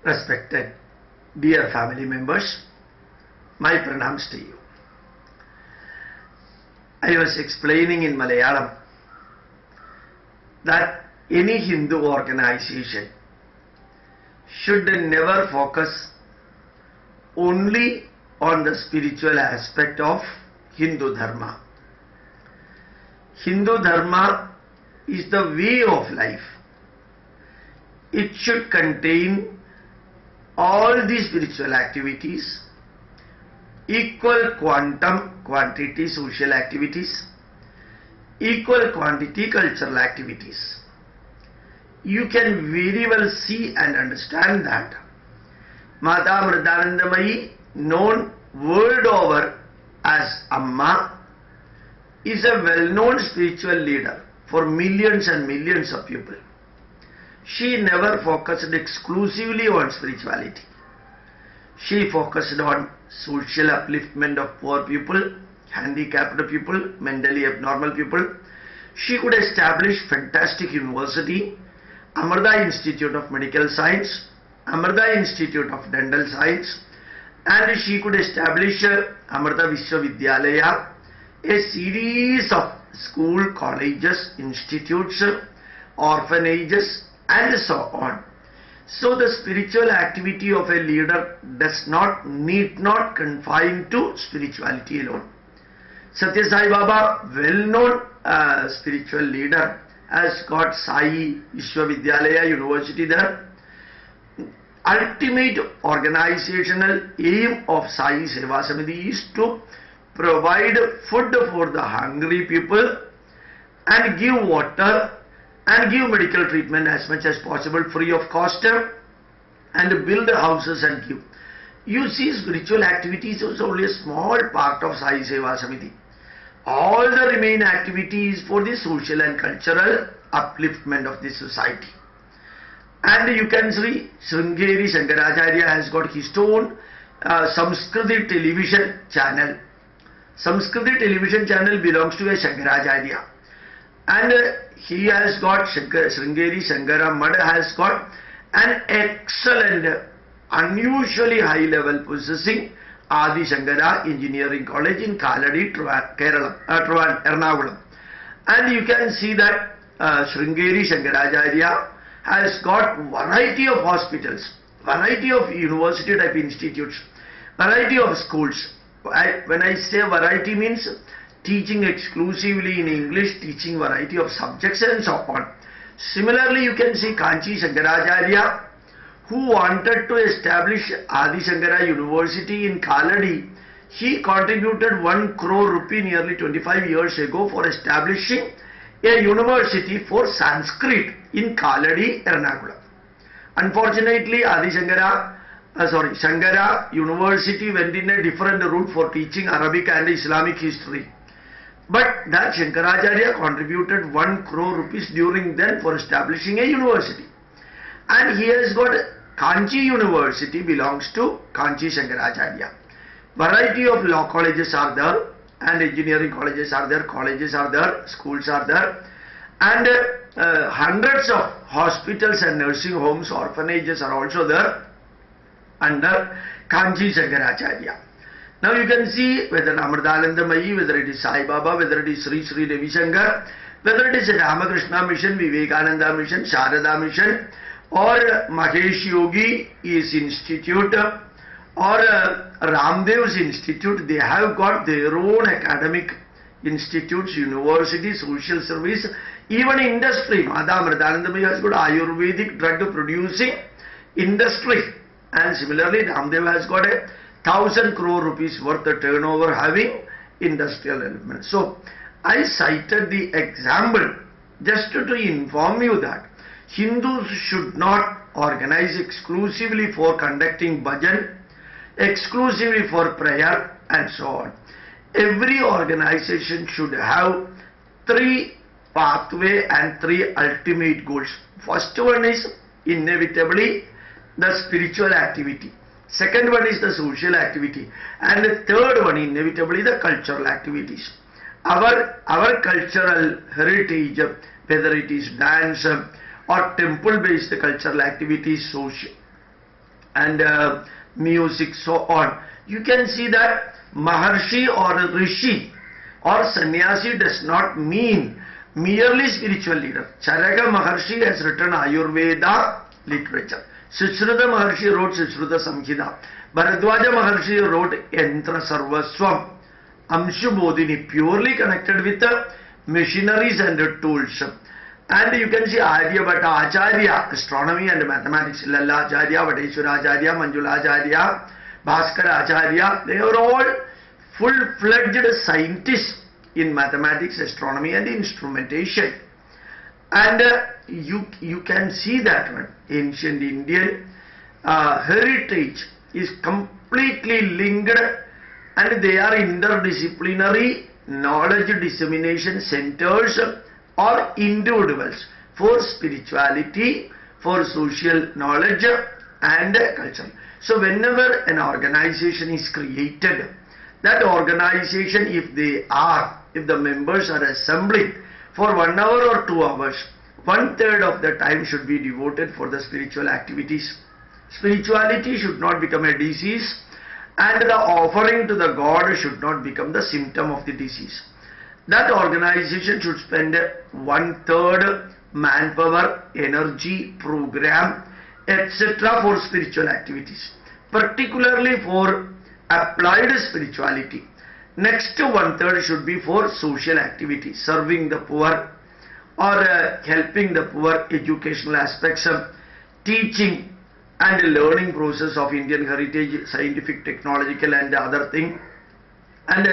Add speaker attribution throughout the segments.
Speaker 1: Respected dear family members, my pranams to you. I was explaining in Malayalam that any Hindu organization should never focus only on the spiritual aspect of Hindu Dharma. Hindu Dharma is the way of life. It should contain all the spiritual activities, equal quantity social activities, equal quantity cultural activities. You can very well see and understand that Mata Mridanandamayi, known world over as Amma, is a well-known spiritual leader for millions and millions of people. She never focused exclusively on spirituality. She focused on social upliftment of poor people, handicapped people, mentally abnormal people. She could establish fantastic university, Amrita Institute of Medical Science, Amrita Institute of Dental Science, and she could establish Amrita Vishwavidyalaya, a series of school, colleges, institutes, orphanages, and so on. So the spiritual activity of a leader need not confine to spirituality alone. Satya Sai Baba, well-known spiritual leader, has got Sai Vishwavidyalaya University there. Ultimate organizational aim of Sai Seva Samiti is to provide food for the hungry people and give water and give medical treatment as much as possible free of cost and build houses and give. You see, spiritual activities is only a small part of Sai Seva Samiti. All the remaining activities for the social and cultural upliftment of the society. And you can see Sringeri Shankaracharya has got his own Samskriti television channel. Samskriti television channel belongs to a Shankaracharya. And he has got, Sringeri Shankara Mad has got an excellent, unusually high level possessing Adi Shankara Engineering College in Kaladi, Ernakulam. And you can see that Sringeri Shankaracharya has got variety of hospitals, variety of university type institutes, variety of schools. When I say variety means teaching exclusively in English, teaching variety of subjects and so on. Similarly, you can see Kanchi Shankaracharya, who wanted to establish Adi Shankara University in Kaladi. He contributed 1 crore rupee nearly 25 years ago for establishing a university for Sanskrit in Kaladi, Ernakulam. Unfortunately, Shankara University went in a different route for teaching Arabic and Islamic history. But that Shankaracharya contributed 1 crore rupees during then for establishing a university. And he has got Kanchi University belongs to Kanchi Shankaracharya. Variety of law colleges are there and engineering colleges are there, schools are there, and hundreds of hospitals and nursing homes, orphanages are also there under Kanchi Shankaracharya. Now you can see whether Amritanandamayi, whether it is Sai Baba, whether it is Sri Sri Ravi Shankar, whether it is Ramakrishna Mission, Vivekananda Mission, Sharada Mission, or Mahesh Yogi is Institute, or Ramdev's Institute, they have got their own academic institutes, universities, social service, even industry. Mata Amritanandamayi has got Ayurvedic drug producing industry, and similarly Ramdev has got a 1,000 crore rupees worth of turnover having industrial element. So I cited the example just to inform you that Hindus should not organize exclusively for conducting bhajan, exclusively for prayer and so on. Every organization should have 3 pathway and 3 ultimate goals. First one is inevitably the spiritual activity. Second one is the social activity. And the third one inevitably the cultural activities. Our cultural heritage, whether it is dance or temple based cultural activities, and music, so on. You can see that Maharshi or Rishi or Sannyasi does not mean merely spiritual leader. Charaka Maharshi has written Ayurveda literature. Sushruta Maharshi wrote Sushruta Samhita. Bharadwaja Maharshi wrote Yantra Sarvaswam. Amshubodhini, purely connected with the machineries and the tools. And you can see Aryabhata Acharya, astronomy and mathematics, Lalla Acharya, Vateshwara Acharya, Manjula Acharya, Bhaskara Acharya, they are all full-fledged scientists in mathematics, astronomy and instrumentation. And you can see that one. Ancient Indian heritage is completely linked, and they are interdisciplinary knowledge dissemination centers or individuals for spirituality, for social knowledge and culture. So whenever an organization is created, that organization, if the members are assembling for 1 hour or 2 hours, 1/3 of the time should be devoted for the spiritual activities. Spirituality should not become a disease, and the offering to the God should not become the symptom of the disease. That organization should spend 1/3 manpower, energy, program, etc. for spiritual activities, particularly for applied spirituality. Next 1/3 should be for social activities, serving the poor or helping the poor, educational aspects of teaching and learning process of Indian heritage, scientific, technological and other thing. And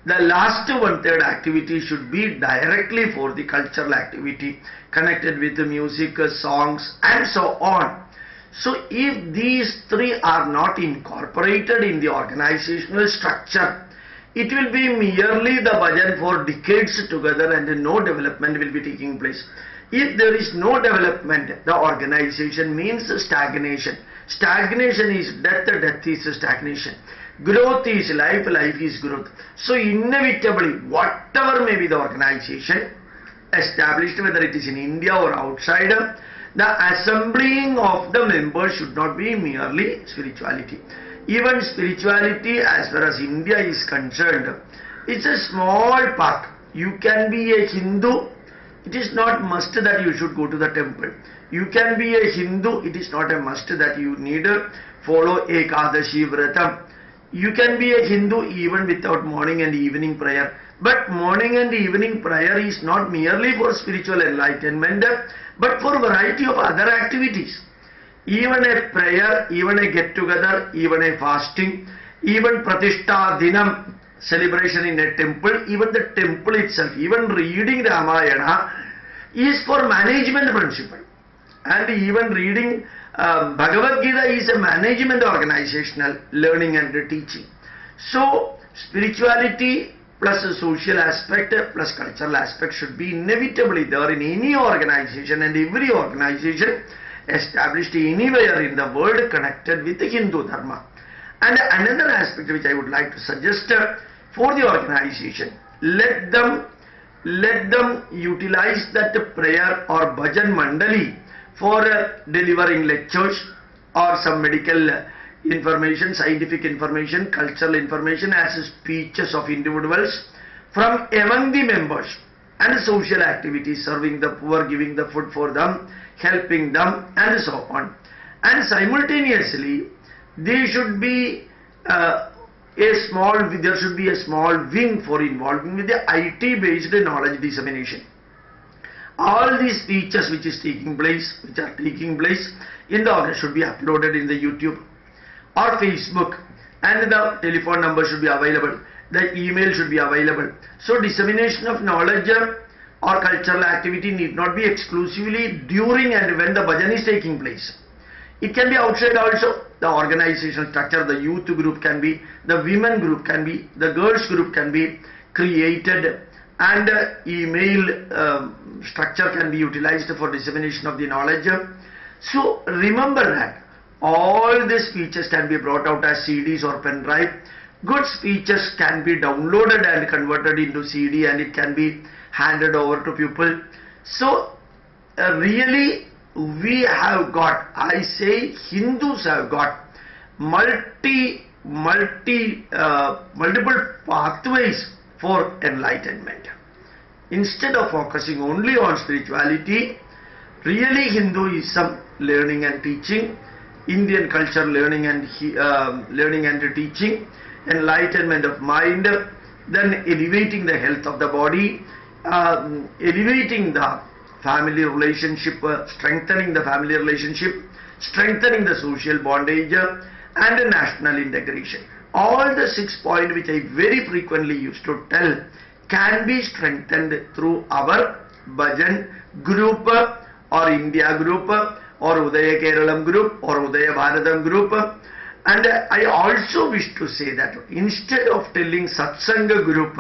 Speaker 1: the last 1/3 activity should be directly for the cultural activity connected with the music, songs and so on. So if these three are not incorporated in the organizational structure, it will be merely the bhajan for decades together and no development will be taking place. If there is no development, the organization means stagnation. Stagnation is death, death is stagnation. Growth is life, life is growth. So inevitably, whatever may be the organization established, whether it is in India or outside, the assembling of the members should not be merely spirituality. Even spirituality, as far as India is concerned, it's a small part. You can be a Hindu. It is not must that you should go to the temple. You can be a Hindu. It is not a must that you need to follow Ekadashi Vratam. You can be a Hindu even without morning and evening prayer. But morning and evening prayer is not merely for spiritual enlightenment, but for variety of other activities. Even a prayer, even a get-together, even a fasting, even Pratishtha Dinam, celebration in a temple, even the temple itself, even reading Ramayana is for management principle. And even reading Bhagavad Gita is a management organizational learning and teaching. So spirituality plus social aspect plus cultural aspect should be inevitably there in any organization, and every organization established anywhere in the world connected with the Hindu Dharma. And another aspect which I would like to suggest for the organization, let them utilize that prayer or bhajan mandali for delivering lectures or some medical information, scientific information, cultural information as speeches of individuals from among the members, and social activities, serving the poor, giving the food for them, helping them and so on. And simultaneously there should be a small wing for involving with the IT based knowledge dissemination. All these speeches which are taking place in the organ should be uploaded in the YouTube or Facebook, and the telephone number should be available, the email should be available. So dissemination of knowledge or cultural activity need not be exclusively during and when the bhajan is taking place. It can be outside also. The organizational structure, the youth group can be, the women group can be, the girls group can be created, and email structure can be utilized for dissemination of the knowledge. So remember that all the speeches can be brought out as CDs or pen drive. Good speeches can be downloaded and converted into CD, and it can be handed over to people. So really we have got, I say Hindus have got multiple pathways for enlightenment. Instead of focusing only on spirituality, really Hinduism learning and teaching, Indian culture learning and teaching, enlightenment of mind, then elevating the health of the body, elevating the family relationship, strengthening the family relationship, strengthening the social bondage, and national integration. All the 6 points which I very frequently used to tell can be strengthened through our Bhajan group or India group or Udaya Keralam group or Udaya Bharatam group. And I also wish to say that instead of telling Satsanga group,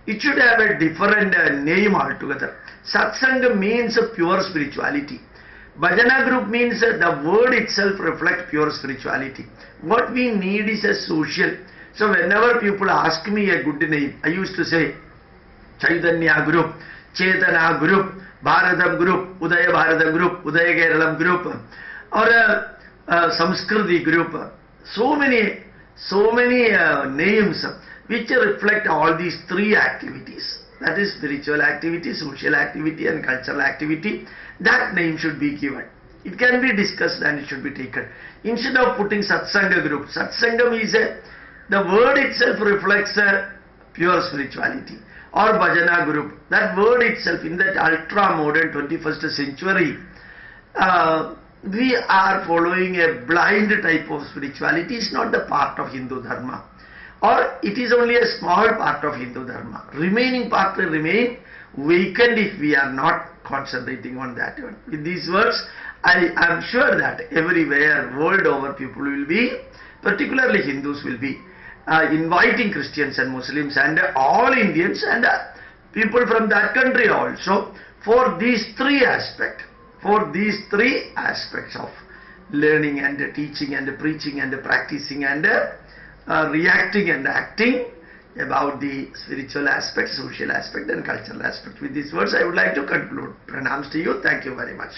Speaker 1: it should have a different name altogether. Satsanga means pure spirituality. Bhajana group means the word itself reflects pure spirituality. What we need is a social. So whenever people ask me a good name, I used to say Chaitanya group, Chetana group, Bharatam group, Udaya Bharatam group, Udaya Keralam group, or Samskriti group. So many names which reflect all these 3 activities. That is spiritual activity, social activity and cultural activity. That name should be given. It can be discussed and it should be taken. Instead of putting Satsanga group, Satsangam is the word itself reflects pure spirituality. Or Bhajana group, that word itself in that ultra modern 21st century, we are following a blind type of spirituality. It's not the part of Hindu Dharma. Or it is only a small part of Hindu Dharma. Remaining part will remain vacant if we are not concentrating on that one. With these words, I am sure that everywhere, world over, people will be, particularly Hindus will be, inviting Christians and Muslims and all Indians and people from that country also for these 3 aspects. For these 3 aspects of learning and teaching and preaching and practicing and reacting and acting about the spiritual aspect, social aspect and cultural aspect. With these words, I would like to conclude. Pranams to you. Thank you very much.